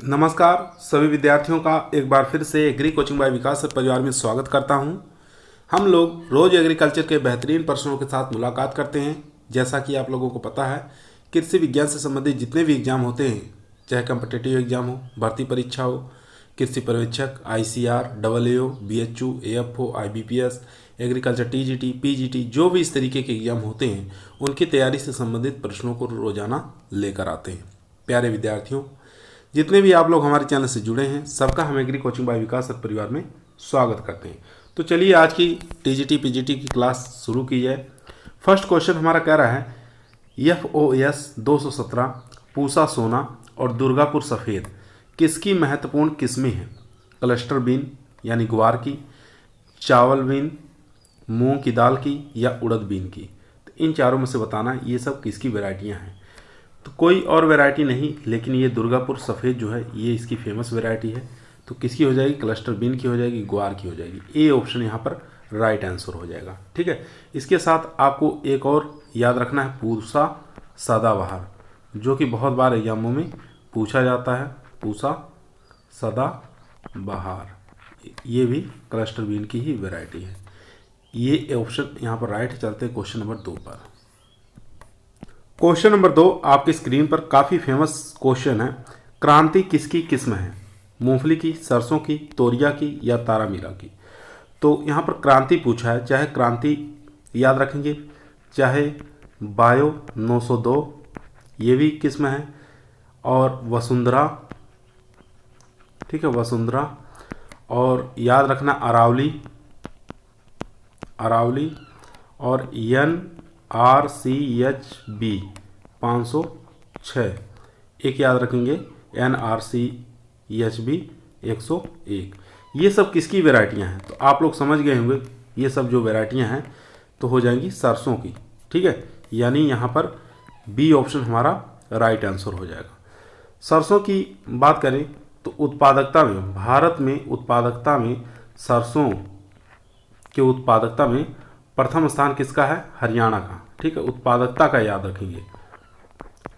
नमस्कार सभी विद्यार्थियों का एक बार फिर से एग्री कोचिंग बाय विकास परिवार में स्वागत करता हूं। हम लोग रोज़ एग्रीकल्चर के बेहतरीन प्रश्नों के साथ मुलाकात करते हैं। जैसा कि आप लोगों को पता है, कृषि विज्ञान से संबंधित जितने भी एग्जाम होते हैं, चाहे कम्पिटिटिव एग्जाम हो, भर्ती परीक्षा हो, कृषि पर्यवेक्षक, ICR, AAO, BHU, AFO, IBPS, agriculture TGT, PGT, जो भी इस तरीके के एग्जाम होते हैं, उनकी तैयारी से संबंधित प्रश्नों को रोजाना लेकर आते हैं। प्यारे विद्यार्थियों, जितने भी आप लोग हमारे चैनल से जुड़े हैं, सबका हम एग्री कोचिंग बाय विकास परिवार में स्वागत करते हैं। तो चलिए आज की TGT PGT की क्लास शुरू की जाए। फर्स्ट क्वेश्चन हमारा कह रहा है FOS 217 पूसा सोना और दुर्गापुर सफ़ेद किसकी महत्वपूर्ण किस्में हैं? क्लस्टर बीन यानी ग्वार की, चावल बीन, मूंग की दाल की, या उड़द बीन की। तो इन चारों में से बताना ये सब किसकी वैरायटियाँ हैं। तो कोई और वैरायटी नहीं, लेकिन ये दुर्गापुर सफ़ेद जो है ये इसकी फेमस वैरायटी है। तो किसकी हो जाएगी? क्लस्टर बीन की हो जाएगी, ग्वार की हो जाएगी। ए ऑप्शन यहाँ पर राइट आंसर हो जाएगा। ठीक है, इसके साथ आपको एक और याद रखना है, पूसा सदाबहार, जो कि बहुत बार एग्जामों में पूछा जाता है। पूसा सदाबहार ये भी क्लस्टर बीन की ही वैरायटी है। ये ऑप्शन यहाँ पर राइट। चलते हैं क्वेश्चन नंबर 2 पर। क्वेश्चन नंबर 2 आपकी स्क्रीन पर काफ़ी फेमस क्वेश्चन है। क्रांति किसकी किस्म है? मूंगफली की, सरसों की, तोरिया की, या तारामीरा की। तो यहाँ पर क्रांति पूछा है, चाहे क्रांति याद रखेंगे, चाहे बायो 902 ये भी किस्म है, और वसुंधरा, ठीक है, वसुंधरा, और याद रखना अरावली, और NRCHB 506 एक याद रखेंगे, NRCHB 101। ये सब किसकी वैरायटियाँ हैं? तो आप लोग समझ गए होंगे, ये सब जो वैरायटियाँ हैं तो हो जाएंगी सरसों की। ठीक है, यानी यहाँ पर बी ऑप्शन हमारा राइट आंसर हो जाएगा। सरसों की बात करें तो उत्पादकता में, भारत में उत्पादकता में, सरसों के उत्पादकता में प्रथम स्थान किसका है? हरियाणा का। ठीक है, उत्पादकता का याद रखेंगे।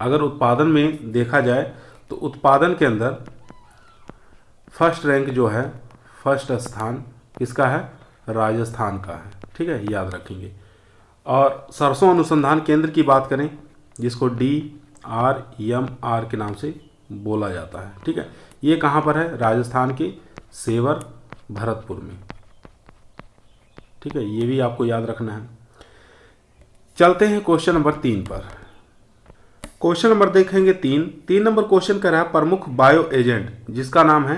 अगर उत्पादन में देखा जाए तो उत्पादन के अंदर फर्स्ट रैंक जो है, फर्स्ट स्थान किसका है? राजस्थान का है। ठीक है, याद रखेंगे। और सरसों अनुसंधान केंद्र की बात करें, जिसको DRMR के नाम से बोला जाता है। ठीक है, ये कहाँ पर है? राजस्थान के सेवर भरतपुर में। ठीक है, ये भी आपको याद रखना है। चलते हैं क्वेश्चन नंबर 3 पर। क्वेश्चन नंबर देखेंगे 3 नंबर क्वेश्चन कर रहा है, प्रमुख बायो एजेंट जिसका नाम है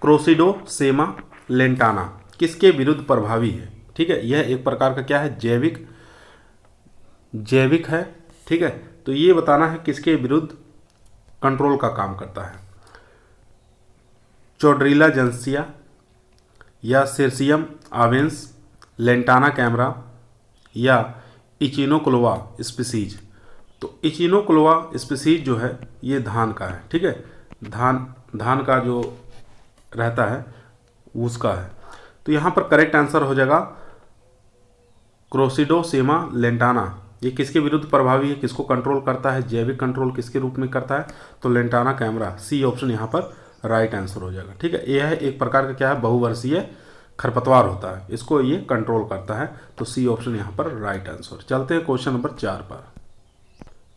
क्रोसिडोसेमा लेंटाना किसके विरुद्ध प्रभावी है? ठीक है, यह एक प्रकार का क्या है? जैविक है। ठीक है, तो ये बताना है किसके विरुद्ध कंट्रोल का काम करता है। चौड्रिला जेंसिया, या सिरसियम आवेंस, लेंटाना कैमरा, या इचिनोक्लोआ स्पीसीज। तो इचिनोक्लोआ स्पीसीज जो है ये धान का है। ठीक है, धान का जो रहता है उसका है। तो यहाँ पर करेक्ट आंसर हो जाएगा क्रोसिडोसेमा लेंटाना। ये किसके विरुद्ध प्रभावी है? किसको कंट्रोल करता है? जैविक कंट्रोल किसके रूप में करता है? तो लेंटाना कैमरा। सी ऑप्शन यहाँ पर राइट आंसर हो जाएगा। ठीक है, यह है एक प्रकार का क्या है? बहुवर्षीय खरपतवार होता है, इसको ये कंट्रोल करता है। तो सी ऑप्शन यहाँ पर राइट आंसर। चलते हैं क्वेश्चन नंबर 4 पर।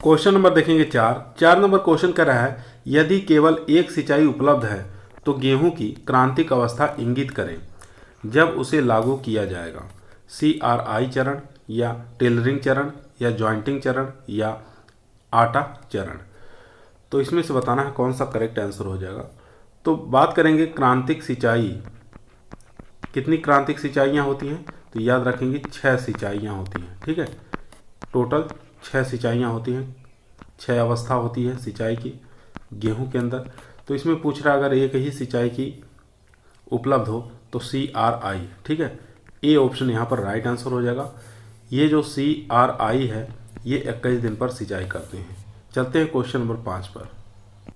क्वेश्चन नंबर देखेंगे 4 नंबर क्वेश्चन कर रहा है, यदि केवल एक सिंचाई उपलब्ध है तो गेहूं की क्रांतिक अवस्था इंगित करें जब उसे लागू किया जाएगा। CRI चरण, या टेलरिंग चरण, या जॉइंटिंग चरण, या आटा चरण। तो इसमें से बताना है कौन सा करेक्ट आंसर हो जाएगा। तो बात करेंगे क्रांतिक सिंचाई, कितनी क्रांतिक सिंचाइयाँ होती हैं? तो याद रखेंगे 6 सिंचाइयाँ होती हैं। ठीक है, टोटल 6 सिंचाइयाँ होती हैं, 6 अवस्था होती है सिंचाई की गेहूं के अंदर। तो इसमें पूछ रहा है अगर एक ही सिंचाई की उपलब्ध हो तो CRI। ठीक है, ए ऑप्शन यहाँ पर राइट आंसर हो जाएगा। ये जो CRI है ये 21 दिन पर सिंचाई करते हैं। चलते हैं क्वेश्चन नंबर 5 पर।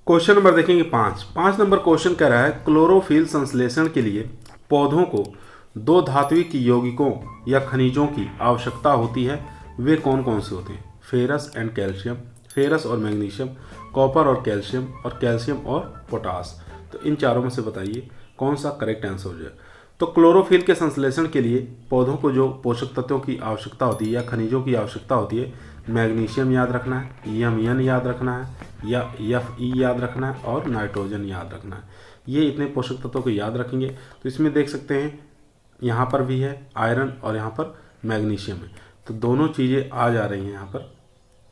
क्वेश्चन नंबर देखेंगे 5 नंबर क्वेश्चन कह रहा है, क्लोरोफिल संश्लेषण के लिए पौधों को 2 धात्विक यौगिकों या खनिजों की आवश्यकता होती है। वे कौन कौन से होते हैं? फेरस एंड कैल्शियम, फेरस और मैग्नीशियम, कॉपर और कैल्शियम और पोटास। तो इन चारों में से बताइए कौन सा करेक्ट आंसर हो जाए। तो क्लोरोफिल के संश्लेषण के लिए पौधों को जो पोषक तत्वों की आवश्यकता होती है या खनिजों की आवश्यकता होती है, मैग्नीशियम याद रखना है, Mn याद रखना है, या Fe याद रखना है और नाइट्रोजन याद रखना है। ये इतने पोषक तत्वों को याद रखेंगे तो इसमें देख सकते हैं यहाँ पर भी है आयरन और यहाँ पर मैग्नीशियम है, तो दोनों चीज़ें आ जा रही हैं यहाँ पर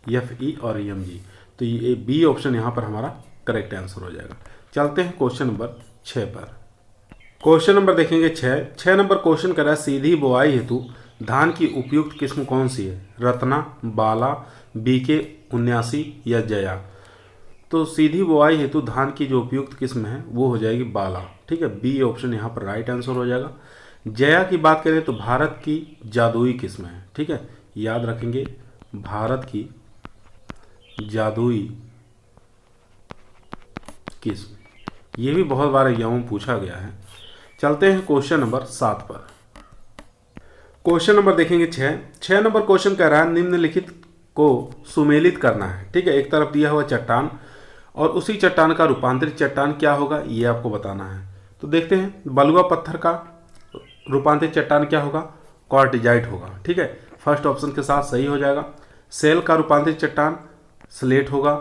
Fe और Mg। तो ये बी ऑप्शन यहाँ पर हमारा करेक्ट आंसर हो जाएगा। चलते हैं क्वेश्चन नंबर 6 पर। क्वेश्चन नंबर देखेंगे 6 नंबर क्वेश्चन कर रहा है सीधी बुआई हेतु धान की उपयुक्त किस्म कौन सी है, रत्ना, बाला, BK 79 या जया। तो सीधी बुआई हेतु धान की जो उपयुक्त किस्म है वो हो जाएगी बाला, ठीक है, बी ऑप्शन यहाँ पर राइट आंसर हो जाएगा। जया की बात करें तो भारत की जादुई किस्म है, ठीक है, याद रखेंगे भारत की जादुई किस्म, ये भी बहुत बार एग्जाम में पूछा गया है। चलते हैं क्वेश्चन नंबर 7 पर। क्वेश्चन नंबर देखेंगे 6 नंबर क्वेश्चन कह रहा है निम्नलिखित को सुमेलित करना है, ठीक है। एक तरफ दिया हुआ चट्टान और उसी चट्टान का रूपांतरित चट्टान क्या होगा ये आपको बताना है। तो देखते हैं बलुआ पत्थर का रूपांतरित चट्टान क्या होगा, क्वार्टिजाइट होगा, ठीक है, फर्स्ट ऑप्शन के साथ सही हो जाएगा। सेल का रूपांतरित चट्टान स्लेट होगा।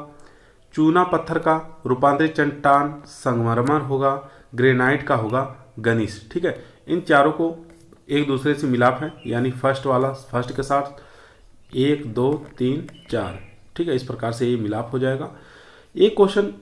चूना पत्थर का रूपांतरित चट्टान संगमरमर होगा। ग्रेनाइट का होगा गनीस, ठीक है। इन चारों को एक दूसरे से मिलाप है, यानी फर्स्ट वाला फर्स्ट के साथ 1 2 3 4, ठीक है, इस प्रकार से ये मिलाप हो जाएगा। एक क्वेश्चन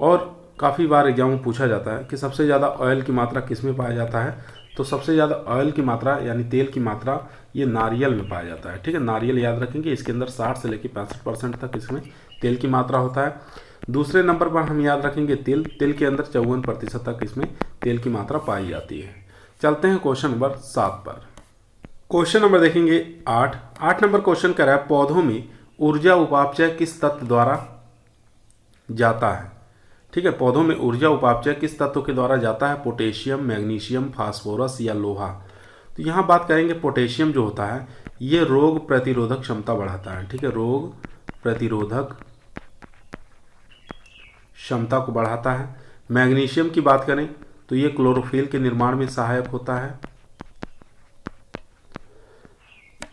और काफ़ी बार एग्जाम में पूछा जाता है कि सबसे ज़्यादा ऑयल की मात्रा किस में पाया जाता है। तो सबसे ज़्यादा ऑयल की मात्रा यानी तेल की मात्रा ये नारियल में पाया जाता है, ठीक है। नारियल याद रखेंगे, इसके अंदर 60 से लेकर 65% तक इसमें तेल की मात्रा होता है। दूसरे नंबर पर हम याद रखेंगे तिल के अंदर 54% तक इसमें तेल की मात्रा पाई जाती है। चलते हैं क्वेश्चन नंबर 7 पर। क्वेश्चन नंबर देखेंगे 8 नंबर क्वेश्चन कर रहा है पौधों में ऊर्जा उपापचय किस तत्व द्वारा जाता है, ठीक है। पौधों में ऊर्जा उपापचय किस तत्व के द्वारा जाता है, पोटेशियम, मैग्नीशियम, फास्फोरस या लोहा। तो यहाँ बात करेंगे पोटेशियम जो होता है ये रोग प्रतिरोधक क्षमता बढ़ाता है, ठीक है, रोग प्रतिरोधक क्षमता को बढ़ाता है। मैग्नीशियम की बात करें तो ये क्लोरोफिल के निर्माण में सहायक होता है।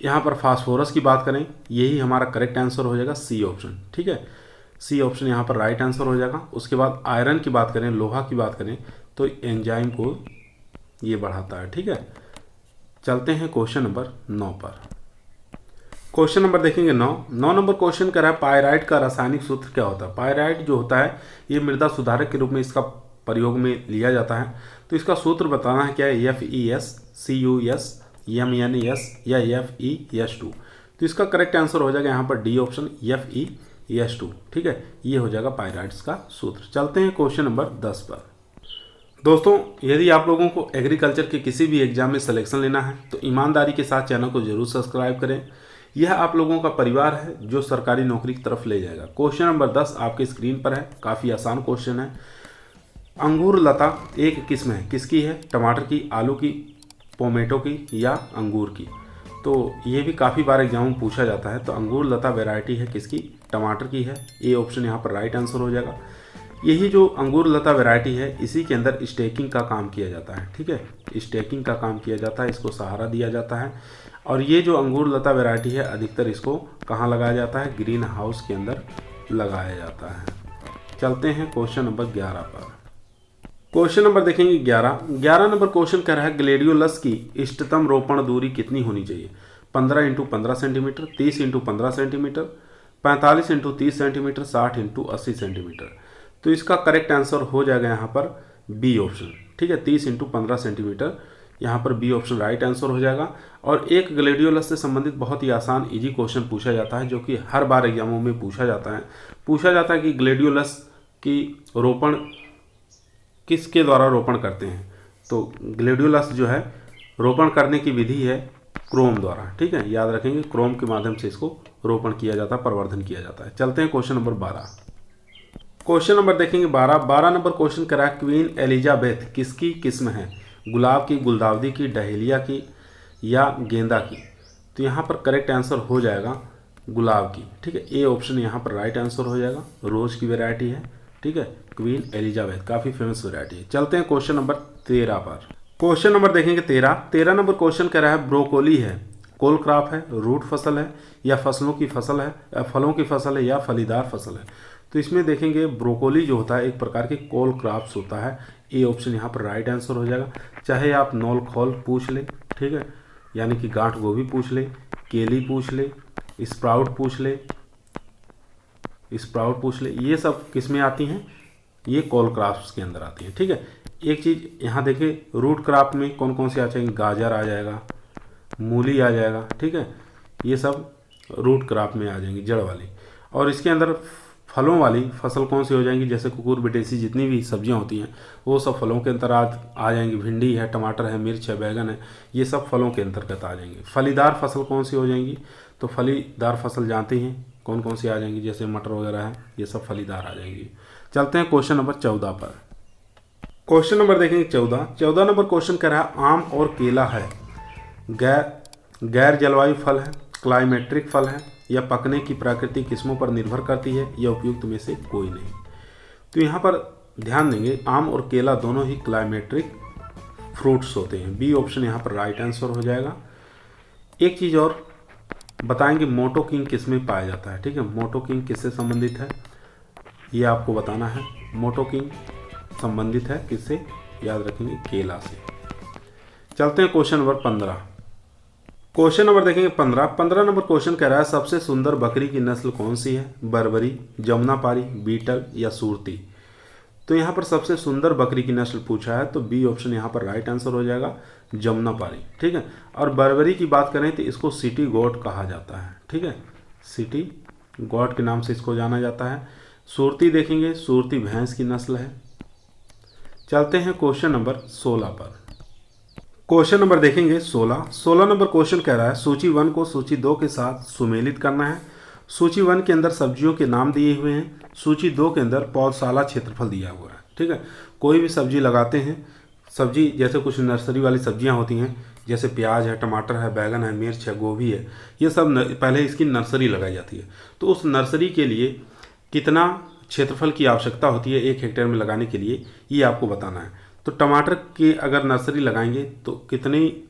यहाँ पर फास्फोरस की बात करें यही हमारा करेक्ट आंसर हो जाएगा, सी ऑप्शन, ठीक है, सी ऑप्शन यहाँ पर राइट आंसर हो जाएगा। उसके बाद आयरन की बात करें, लोहा की बात करें तो एंजाइम को ये बढ़ाता है, ठीक है। चलते हैं क्वेश्चन नंबर 9 पर। क्वेश्चन नंबर देखेंगे 9 नंबर क्वेश्चन कर रहा है पायराइट का रासायनिक सूत्र क्या होता है। पायराइट जो होता है ये मृदा सुधारक के रूप में इसका प्रयोग में लिया जाता है। तो इसका सूत्र बताना है क्या है, FeS CuS MnS या FeS2। तो इसका करेक्ट आंसर हो जाएगा यहाँ पर डी ऑप्शन FeS2, ठीक है, ये हो जाएगा पायराइट्स का सूत्र। चलते हैं क्वेश्चन नंबर 10 पर। दोस्तों यदि आप लोगों को एग्रीकल्चर के किसी भी एग्जाम में सिलेक्शन लेना है तो ईमानदारी के साथ चैनल को जरूर सब्सक्राइब करें। यह आप लोगों का परिवार है जो सरकारी नौकरी की तरफ ले जाएगा। क्वेश्चन नंबर 10 आपके स्क्रीन पर है, काफ़ी आसान क्वेश्चन है। अंगूर लता एक किस्म है, किसकी है, टमाटर की, आलू की, टोमेटो की या अंगूर की। तो ये भी काफ़ी बार एग्जाम में पूछा जाता है। तो अंगूर लता वैरायटी है किसकी, टमाटर की है, ए ऑप्शन यहाँ पर राइट आंसर हो जाएगा। यही जो अंगूर लता वैरायटी है इसी के अंदर स्टेकिंग का काम किया जाता है, ठीक है, स्टेकिंग का काम किया जाता है, इसको सहारा दिया जाता है। और ये जो अंगूर लता वैरायटी है अधिकतर इसको कहाँ लगाया जाता है, ग्रीन हाउस के अंदर लगाया जाता है। चलते हैं क्वेश्चन नंबर 11 पर। क्वेश्चन नंबर देखेंगे 11 नंबर क्वेश्चन कह रहा है ग्लेडियोलस की इष्टतम रोपण दूरी कितनी होनी चाहिए, 15 × 15 सेंटीमीटर, 30 × 15 सेंटीमीटर, 45 × 30 सेंटीमीटर, 60 × 80 सेंटीमीटर। तो इसका करेक्ट आंसर हो जाएगा यहाँ पर बी ऑप्शन, ठीक है, 30 × 15 सेंटीमीटर, यहाँ पर बी ऑप्शन राइट आंसर हो जाएगा। और एक ग्लेडियोलस से संबंधित बहुत ही आसान इजी क्वेश्चन पूछा जाता है जो कि हर बार एग्जामों में पूछा जाता है कि ग्लेडियोलस की रोपण किसके द्वारा रोपण करते हैं। तो ग्लेडियोलस जो है रोपण करने की विधि है क्रोम द्वारा, ठीक है, याद रखेंगे क्रोम के माध्यम से इसको रोपण किया जाता है, प्रवर्धन किया जाता है। चलते हैं क्वेश्चन नंबर 12। क्वेश्चन नंबर देखेंगे 12 नंबर क्वेश्चन करा क्वीन एलिजाबेथ किसकी किस्म है, गुलाब की, गुलदाउदी की, डहेलिया की या गेंदा की। तो यहाँ पर करेक्ट आंसर हो जाएगा गुलाब की, ठीक है। ए ऑप्शन यहाँ पर राइट आंसर हो जाएगा। रोज की वैरायटी है, ठीक है। क्वीन एलिजाबेथ काफ़ी फेमस वैरायटी है। चलते हैं क्वेश्चन नंबर 13 पर। क्वेश्चन नंबर देखेंगे 13 नंबर क्वेश्चन कह रहा है ब्रोकोली है, कोल क्रॉप है, रूट फसल है, या फसलों की फसल है, या फलों की फसल है, या फलीदार फसल है। तो इसमें देखेंगे ब्रोकोली जो होता है एक प्रकार के कोल क्रॉप्स होता है। ए ऑप्शन यहाँ पर राइट आंसर हो जाएगा। चाहे आप नोल खोल पूछ ले, ठीक है, यानी कि गांठ गोभी पूछ ले, केली पूछ ले, स्प्राउट पूछ ले, ये सब किस में आती हैं? ये कोल क्रॉप्स के अंदर आती हैं, ठीक है। एक चीज़ यहाँ देखिए, रूट क्रॉप में कौन कौन से आ जाएंगे? गाजर आ जाएगा, मूली आ जाएगा, ठीक है। ये सब रूट क्रॉप में आ जाएंगी, जड़ वाली। और इसके अंदर फलों वाली फसल कौन सी हो जाएंगी? जैसे कुकुर बिटेसी जितनी भी सब्जियां होती हैं वो सब फलों के अंतर्गत आ जाएंगी। भिंडी है, टमाटर है, मिर्च है, बैगन है, ये सब फलों के अंतर्गत आ जाएंगे। फलीदार फसल कौन सी हो जाएंगी? तो फलीदार फसल जानते हैं कौन कौन सी आ जाएंगी, जैसे मटर वगैरह है, ये सब फलीदार आ जाएंगी। चलते हैं क्वेश्चन नंबर 14 पर। क्वेश्चन नंबर देखेंगे 14 नंबर क्वेश्चन कह रहा है आम और केला है, गैर जलवायु फल है, क्लाइमेट्रिक फल है, या पकने की प्राकृतिक किस्मों पर निर्भर करती है, या उपयुक्त में से कोई नहीं। तो यहाँ पर ध्यान देंगे, आम और केला दोनों ही क्लाइमेट्रिक फ्रूट्स होते हैं। बी ऑप्शन यहाँ पर राइट आंसर हो जाएगा। एक चीज़ और बताएंगे, मोटो किंग किस में पाया जाता है, ठीक है। मोटो किंग किससे संबंधित है ये आपको बताना है। मोटो किंग संबंधित है किससे? याद रखेंगे, केला से। चलते हैं क्वेश्चन नंबर 15। क्वेश्चन नंबर देखेंगे 15 नंबर क्वेश्चन कह रहा है सबसे सुंदर बकरी की नस्ल कौन सी है? बर्बरी, जमुनापारी, बीटल, या सूरती। तो यहाँ पर सबसे सुंदर बकरी की नस्ल पूछा है, तो बी ऑप्शन यहाँ पर राइट आंसर हो जाएगा, जमुनापारी, ठीक है। और बर्बरी की बात करें तो इसको सिटी गोट कहा जाता है, ठीक है, सिटी गोट के नाम से इसको जाना जाता है। सूरती देखेंगे, सूरती भैंस की नस्ल है। चलते हैं क्वेश्चन नंबर 16 पर। क्वेश्चन नंबर देखेंगे 16 नंबर क्वेश्चन कह रहा है सूची 1 को सूची 2 के साथ सुमेलित करना है। सूची 1 के अंदर सब्जियों के नाम दिए हुए हैं, सूची 2 के अंदर पौधशाला क्षेत्रफल दिया हुआ है, ठीक है। कोई भी सब्जी लगाते हैं, सब्जी जैसे कुछ नर्सरी वाली सब्जियां होती हैं, जैसे प्याज है, टमाटर है, बैगन है, मिर्च है, गोभी है, ये सब पहले इसकी नर्सरी लगाई जाती है। तो उस नर्सरी के लिए कितना क्षेत्रफल की आवश्यकता होती है 1 हेक्टेयर में लगाने के लिए, ये आपको बताना है। तो टमाटर की अगर नर्सरी लगाएंगे तो कितनी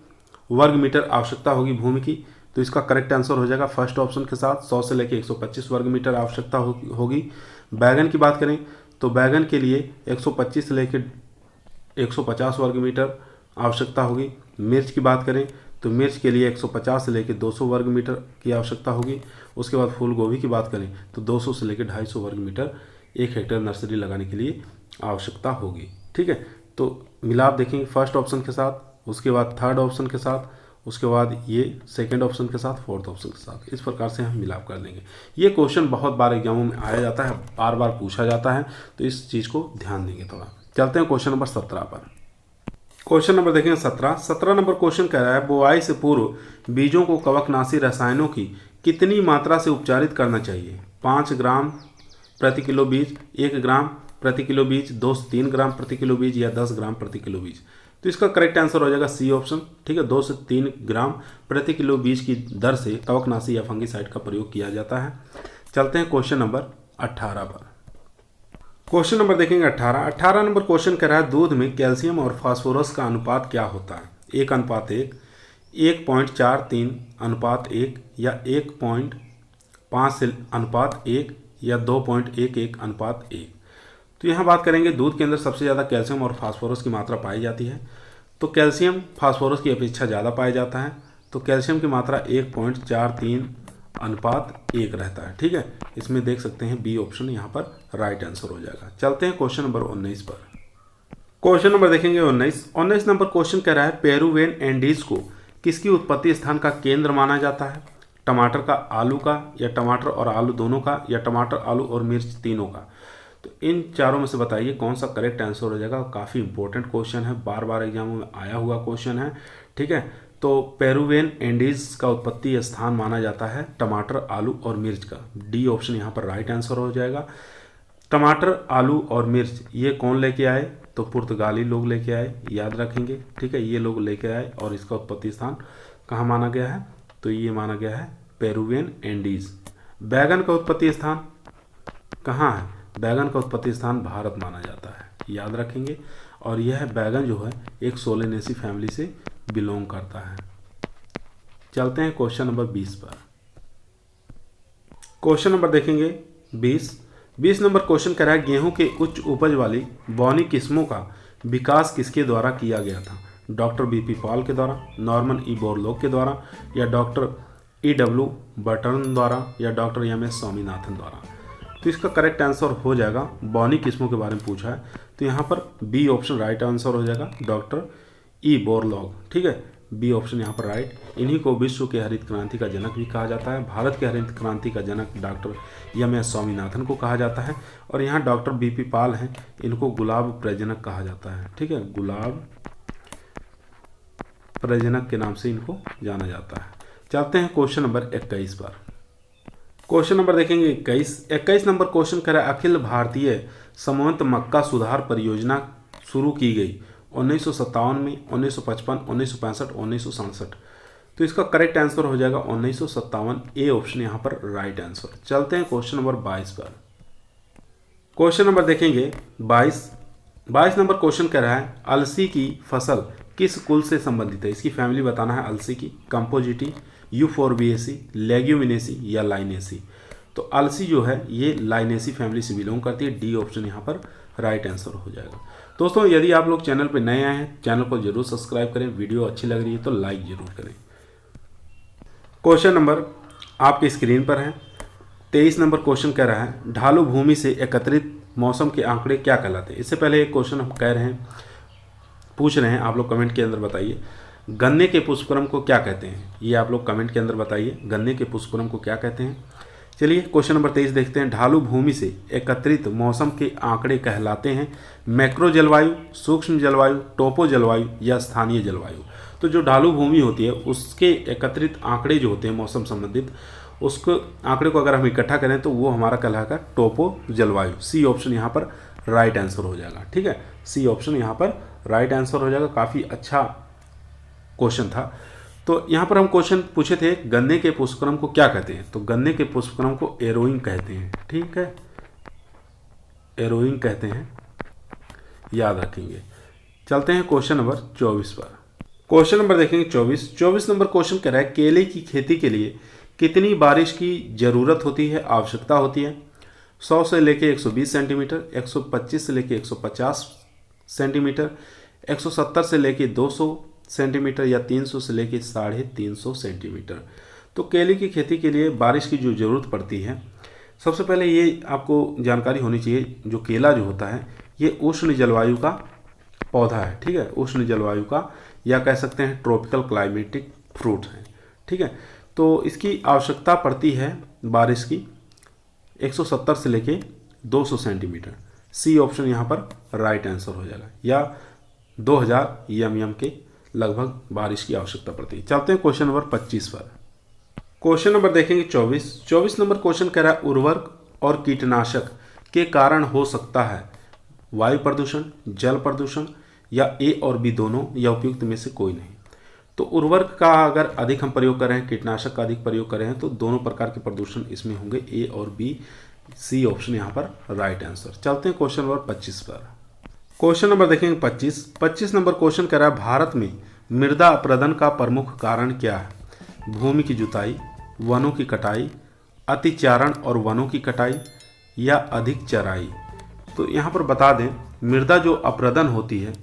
वर्ग मीटर आवश्यकता होगी भूमि की? तो इसका करेक्ट आंसर हो जाएगा फर्स्ट ऑप्शन के साथ 100 से लेकर 125 वर्ग मीटर आवश्यकता होगी। बैगन की बात करें तो बैगन के लिए 125 से लेकर 150 वर्ग मीटर आवश्यकता होगी। मिर्च की बात करें तो मिर्च के लिए 150 से लेकर 200 वर्ग मीटर की आवश्यकता होगी। उसके बाद फूल गोभी की बात करें तो 200 से लेकर 250 वर्ग मीटर 1 हेक्टेयर नर्सरी लगाने के लिए आवश्यकता होगी, ठीक है। तो मिलाप देखेंगे फर्स्ट ऑप्शन के साथ, उसके बाद थर्ड ऑप्शन के साथ, उसके बाद ये सेकंड ऑप्शन के साथ, फोर्थ ऑप्शन के साथ, इस प्रकार से हम मिलाप कर लेंगे। ये क्वेश्चन बहुत बार एग्जामों में आया जाता है, बार बार पूछा जाता है, तो इस चीज़ को ध्यान देंगे थोड़ा। चलते हैं क्वेश्चन नंबर 17 पर। क्वेश्चन नंबर देखेंगे 17 नंबर क्वेश्चन कह रहा है बुआई से पूर्व बीजों को कवकनाशी रसायनों की कितनी मात्रा से उपचारित करना चाहिए? 5 ग्राम प्रति किलो बीज, 1 ग्राम प्रति किलो बीज, 2 से 3 ग्राम प्रति किलो बीज, या 10 ग्राम प्रति किलो बीज। तो इसका करेक्ट आंसर हो जाएगा सी ऑप्शन, ठीक है। 2 से 3 ग्राम प्रति किलो बीज की दर से कवकनाशी या फंगिसाइड का प्रयोग किया जाता है। चलते हैं क्वेश्चन नंबर 18 पर। क्वेश्चन नंबर देखेंगे 18 नंबर क्वेश्चन कह रहा है दूध में कैल्शियम और फास्फोरस का अनुपात क्या होता है? 1:1, 1.43 अनुपात 1, या 1.5 अनुपात 1, या 2.11 अनुपात 1। तो यहाँ बात करेंगे दूध के अंदर सबसे ज़्यादा कैल्शियम और फास्फोरस की मात्रा पाई जाती है, तो कैल्शियम फास्फोरस की अपेक्षा ज़्यादा पाया जाता है, तो कैल्शियम की मात्रा 1.43 अनुपात 1 रहता है, ठीक है। इसमें देख सकते हैं बी ऑप्शन यहाँ पर राइट आंसर हो जाएगा। चलते हैं क्वेश्चन नंबर 19 पर। क्वेश्चन नंबर देखेंगे 19 नंबर क्वेश्चन कह रहा है पेरुवियन एंडीज को किसकी उत्पत्ति स्थान का केंद्र माना जाता है? टमाटर का, आलू का, या टमाटर और आलू दोनों का, या टमाटर, आलू और मिर्च तीनों का। तो इन चारों में से बताइए कौन सा करेक्ट आंसर हो जाएगा। काफ़ी इंपॉर्टेंट क्वेश्चन है, बार बार एग्जामों में आया हुआ क्वेश्चन है, ठीक है। तो पेरुवियन एंडीज का उत्पत्ति स्थान माना जाता है टमाटर, आलू और मिर्च का। डी ऑप्शन यहाँ पर राइट आंसर हो जाएगा। टमाटर, आलू और मिर्च ये कौन लेके आए? तो पुर्तगाली लोग लेके आए, याद रखेंगे, ठीक है। ये लोग लेके आए और इसका उत्पत्ति स्थान कहाँ माना गया है? तो ये माना गया है पेरुवियन एंडीज, बैगन का उत्पत्ति स्थान कहाँ है? बैगन का उत्पत्ति स्थान भारत माना जाता है, याद रखेंगे। और यह बैगन जो है एक सोलेनेसी फैमिली से बिलोंग करता है। चलते हैं क्वेश्चन नंबर 20 पर। क्वेश्चन नंबर देखेंगे 20 नंबर क्वेश्चन कह रहा है गेहूं के उच्च उपज वाली बौनी किस्मों का विकास किसके द्वारा किया गया था? डॉक्टर बीपी पॉल के द्वारा, नॉर्मन ई बोरलॉग के द्वारा, या डॉक्टर EW बर्टन द्वारा, या डॉक्टर MS स्वामीनाथन द्वारा। तो इसका करेक्ट आंसर हो जाएगा, बौनी किस्मों के बारे में पूछा है तो यहाँ पर बी ऑप्शन राइट आंसर हो जाएगा, डॉक्टर ई बोरलॉग। ठीक है, बी ऑप्शन यहाँ पर राइट। इन्हीं को विश्व के हरित क्रांति का जनक भी कहा जाता है। भारत के हरित क्रांति का जनक डॉक्टर MS स्वामीनाथन को कहा जाता है। और यहाँ डॉक्टर BP पॉल हैं, इनको गुलाब प्रजनक कहा जाता है। ठीक है, गुलाब प्रजनक के नाम से इनको जाना जाता है। चलते हैं क्वेश्चन नंबर 21 पर। क्वेश्चन नंबर देखेंगे 21 नंबर क्वेश्चन कह रहा है अखिल भारतीय समन्वित मक्का सुधार परियोजना शुरू की गई 1957 में, 1955, 1965, 1967। तो इसका करेक्ट आंसर हो जाएगा 1957, ए ऑप्शन यहाँ पर राइट आंसर। चलते हैं क्वेश्चन नंबर 22 पर। क्वेश्चन नंबर देखेंगे 22 नंबर क्वेश्चन कह रहा है अलसी की फसल किस कुल से संबंधित है? इसकी फैमिली बताना है अलसी की, कंपोजिटी, यूफोरबिएसी, लेग्यूमिनेसी या लाइनेसी। तो अलसी जो है ये लाइनेसी फैमिली से बिलोंग करती है, डी ऑप्शन यहाँ पर राइट आंसर हो जाएगा। दोस्तों यदि आप लोग चैनल पर नए आए हैं, चैनल को जरूर सब्सक्राइब करें, वीडियो अच्छी लग रही है तो लाइक जरूर करें। क्वेश्चन नंबर आपकी स्क्रीन पर है। 23 नंबर क्वेश्चन कह रहा है ढालू भूमि से एकत्रित मौसम के आंकड़े क्या कहलाते हैं? इससे पहले एक क्वेश्चन हम पूछ रहे हैं, आप लोग कमेंट के अंदर बताइए गन्ने के पुष्पक्रम को क्या कहते हैं? ये आप लोग कमेंट के अंदर बताइए गन्ने के पुष्पक्रम को क्या कहते हैं। चलिए क्वेश्चन नंबर 23 देखते हैं। ढालू भूमि से एकत्रित मौसम के आंकड़े कहलाते हैं मैक्रो जलवायु, सूक्ष्म जलवायु, टोपो जलवायु या स्थानीय जलवायु। तो जो ढालू भूमि होती है उसके एकत्रित आंकड़े जो होते हैं मौसम संबंधित, उसको आंकड़े को अगर हम इकट्ठा करें तो वो हमारा कहलाएगा टोपो जलवायु। सी ऑप्शन यहाँ पर राइट आंसर हो जाएगा। ठीक है, सी ऑप्शन यहाँ पर राइट आंसर हो जाएगा। काफ़ी अच्छा क्वेश्चन था। तो यहाँ पर हम क्वेश्चन पूछे थे गन्ने के पुष्पक्रम को क्या कहते हैं? तो गन्ने के पुष्पक्रम को एरोइंग कहते हैं। ठीक है, एरोइंग कहते हैं, याद रखेंगे। चलते हैं क्वेश्चन नंबर 24 पर। क्वेश्चन नंबर देखेंगे 24 नंबर क्वेश्चन कह रहा है केले की खेती के लिए कितनी बारिश की जरूरत होती है, आवश्यकता होती है? 100 से लेके 120 सेंटीमीटर, 125 से लेके 150 सेंटीमीटर, 170 से लेके 200 सेंटीमीटर या 300 से लेके 350 सेंटीमीटर। तो केले की खेती के लिए बारिश की जो ज़रूरत पड़ती है, सबसे पहले ये आपको जानकारी होनी चाहिए, जो केला जो होता है ये उष्ण जलवायु का पौधा है। ठीक है, उष्ण जलवायु का, या कह सकते हैं ट्रॉपिकल क्लाइमेटिक फ्रूट है। ठीक है, तो इसकी आवश्यकता पड़ती है बारिश की 170 से लेके 200 सेंटीमीटर। सी ऑप्शन यहाँ पर राइट आंसर हो जाएगा, या 2000 mm के लगभग बारिश की आवश्यकता पड़ती है। चलते हैं क्वेश्चन नंबर 25 पर। क्वेश्चन नंबर देखेंगे 24 नंबर क्वेश्चन कह रहा है उर्वरक और कीटनाशक के कारण हो सकता है वायु प्रदूषण, जल प्रदूषण या ए और बी दोनों, या उपयुक्त में से कोई नहीं। तो उर्वरक का अगर अधिक हम प्रयोग कर रहे हैं, कीटनाशक का अधिक प्रयोग कर रहे हैं, तो दोनों प्रकार के प्रदूषण इसमें होंगे, ए और बी। सी ऑप्शन यहाँ पर राइट आंसर। चलते हैं क्वेश्चन नंबर 25 पर। क्वेश्चन नंबर देखेंगे 25 नंबर क्वेश्चन कह रहा है भारत में मृदा अपरदन का प्रमुख कारण क्या है? भूमि की जुताई, वनों की कटाई, अतिचारण और वनों की कटाई या अधिक चराई। तो यहाँ पर बता दें मृदा जो अपरदन होती है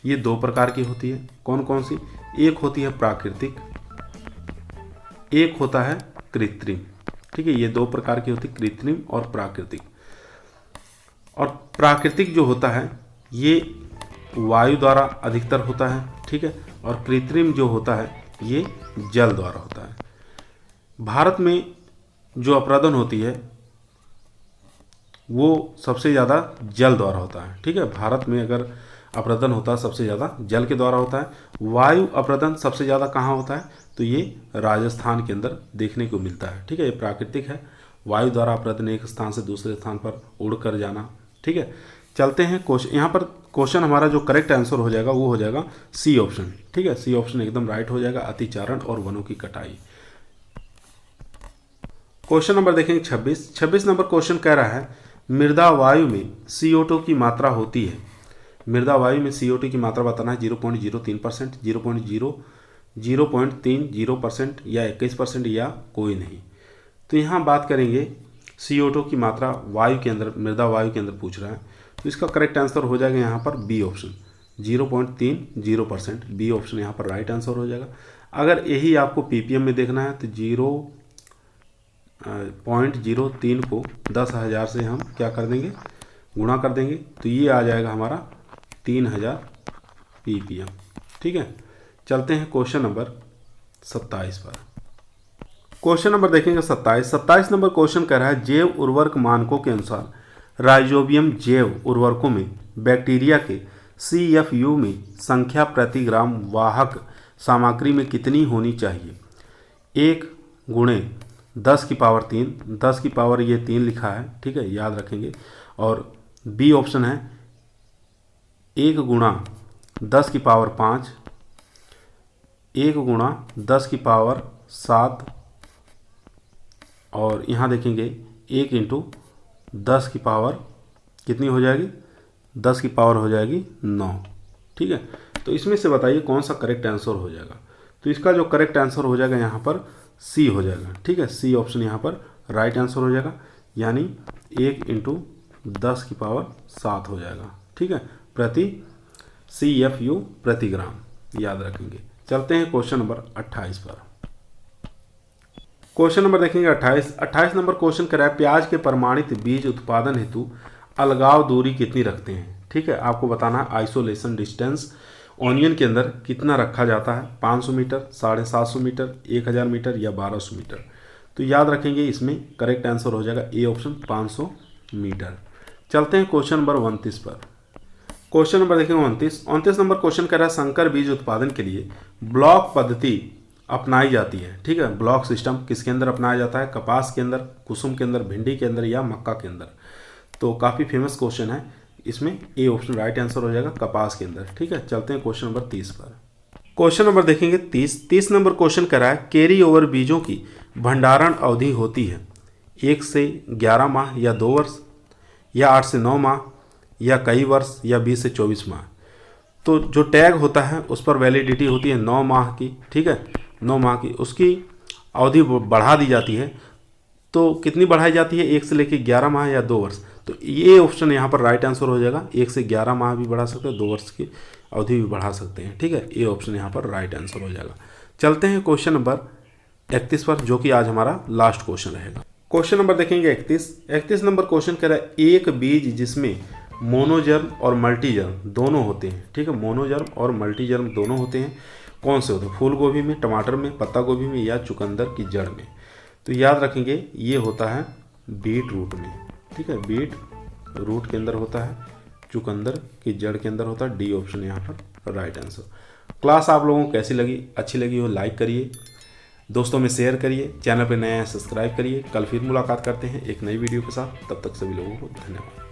ये दो प्रकार की होती है। कौन कौन सी? एक होती है प्राकृतिक, एक होता है कृत्रिम। ठीक है, ये दो प्रकार की होती है, कृत्रिम और प्राकृतिक। और प्राकृतिक जो होता है ये वायु द्वारा अधिकतर होता है। ठीक है, और कृत्रिम जो होता है ये जल द्वारा होता है। भारत में जो अपरदन होती है वो सबसे ज़्यादा जल द्वारा होता है। ठीक है, भारत में अगर अपरदन होता है सबसे ज़्यादा जल के द्वारा होता है। वायु अपरदन सबसे ज़्यादा कहाँ होता है? तो ये राजस्थान के अंदर देखने को मिलता है। ठीक है, ये प्राकृतिक है, वायु द्वारा अपरदन एक स्थान से दूसरे स्थान पर उड़ कर जाना। ठीक है, चलते हैं क्वेश्चन। यहाँ पर क्वेश्चन हमारा जो करेक्ट आंसर हो जाएगा वो हो जाएगा सी ऑप्शन। ठीक है, सी ऑप्शन एकदम राइट हो जाएगा, अतिचारण और वनों की कटाई। क्वेश्चन नंबर देखेंगे 26 नंबर क्वेश्चन कह रहा है मृदा वायु में CO2 की मात्रा होती है। मृदा वायु में CO2 की मात्रा बताना है 0.03%, 0.30% या 21% या कोई नहीं। तो यहाँ बात करेंगे CO2 की मात्रा वायु के अंदर, मृदा वायु के अंदर पूछ रहा है, तो इसका करेक्ट आंसर हो जाएगा यहाँ पर बी ऑप्शन 0.30%। बी ऑप्शन यहाँ पर राइट आंसर हो जाएगा। अगर यही आपको ppm में देखना है तो 0.03 को 10,000 से हम क्या कर देंगे, गुणा कर देंगे, तो ये आ जाएगा हमारा 3000 ppm। ठीक है, चलते हैं क्वेश्चन नंबर 27 पर। क्वेश्चन नंबर देखेंगे 27 नंबर क्वेश्चन कह रहा है जैव उर्वरक मानकों के अनुसार राइजोबियम जैव उर्वरकों में बैक्टीरिया के CFU में संख्या प्रति ग्राम वाहक सामग्री में कितनी होनी चाहिए। 1 गुणे 10 की पावर 3, 10 की पावर ये 3 लिखा है, ठीक है, याद रखेंगे। और बी ऑप्शन है 1 गुणा 10 की पावर 5, 1 गुणा 10 की पावर 7, और यहाँ देखेंगे 1 इंटू 10 की पावर कितनी हो जाएगी, 10 की पावर हो जाएगी 9। ठीक है, तो इसमें से बताइए कौन सा करेक्ट आंसर हो जाएगा। तो इसका जो करेक्ट आंसर हो जाएगा यहाँ पर सी हो जाएगा। ठीक है, सी ऑप्शन यहाँ पर राइट आंसर हो जाएगा, यानी 1 इंटू 10 की पावर 7 हो जाएगा। ठीक है, प्रति CFU प्रति ग्राम, याद रखेंगे। चलते हैं क्वेश्चन नंबर 28 पर। क्वेश्चन नंबर देखेंगे 28 नंबर क्वेश्चन कर रहा है प्याज के प्रमाणित बीज उत्पादन हेतु अलगाव दूरी कितनी रखते हैं। ठीक है, आपको बताना है आइसोलेशन डिस्टेंस ऑनियन के अंदर कितना रखा जाता है, 500 मीटर, 750 मीटर, 1000 मीटर या 1200 मीटर। तो याद रखेंगे इसमें करेक्ट आंसर हो जाएगा ए ऑप्शन 500 मीटर। चलते हैं क्वेश्चन नंबर 29 पर। क्वेश्चन नंबर देखेंगे 29 नंबर क्वेश्चन कर रहा है संकर बीज उत्पादन के लिए ब्लॉक पद्धति अपनाई जाती है। ठीक है, ब्लॉक सिस्टम किसके अंदर अपनाया जाता है, कपास के अंदर, कुसुम के अंदर, भिंडी के अंदर या मक्का के अंदर। तो काफ़ी फेमस क्वेश्चन है, इसमें ए ऑप्शन राइट आंसर हो जाएगा कपास के अंदर। ठीक है, चलते हैं क्वेश्चन नंबर 30 पर। क्वेश्चन नंबर देखेंगे 30 नंबर क्वेश्चन कर रहा है कैरी ओवर बीजों की भंडारण अवधि होती है 1 से 11 माह या 2 वर्ष या 8 से 9 माह या कई वर्ष या 20 से 24 माह। तो जो टैग होता है उस पर वैलिडिटी होती है 9 माह की। ठीक है, 9 माह की, उसकी अवधि बढ़ा दी जाती है। तो कितनी बढ़ाई जाती है, 1 से लेकर 11 माह या 2 वर्ष। तो ये ऑप्शन यहाँ पर राइट आंसर हो जाएगा, 1 से 11 माह भी बढ़ा सकते हैं, 2 वर्ष की अवधि भी बढ़ा सकते हैं। ठीक है, ये ऑप्शन यहाँ पर राइट आंसर हो जाएगा। चलते हैं क्वेश्चन नंबर 31 पर, जो कि आज हमारा लास्ट क्वेश्चन रहेगा। क्वेश्चन नंबर देखेंगे 31 नंबर क्वेश्चन कह रहा है एक बीज जिसमें मोनोजर्म और मल्टीजर्म दोनों होते हैं। ठीक है, मोनोजर्म और मल्टीजर्म दोनों होते हैं, कौन से होते हैं, फूल गोभी में, टमाटर में, पत्ता गोभी में या चुकंदर की जड़ में। तो याद रखेंगे ये होता है बीट रूट में। ठीक है, बीट रूट के अंदर होता है, चुकंदर की जड़ के अंदर होता है। डी ऑप्शन यहाँ पर राइट आंसर। क्लास आप लोगों को कैसी लगी, अच्छी लगी हो लाइक करिए, दोस्तों में शेयर करिए, चैनल पर नया है सब्सक्राइब करिए। कल फिर मुलाकात करते हैं एक नई वीडियो के साथ, तब तक सभी लोगों को धन्यवाद।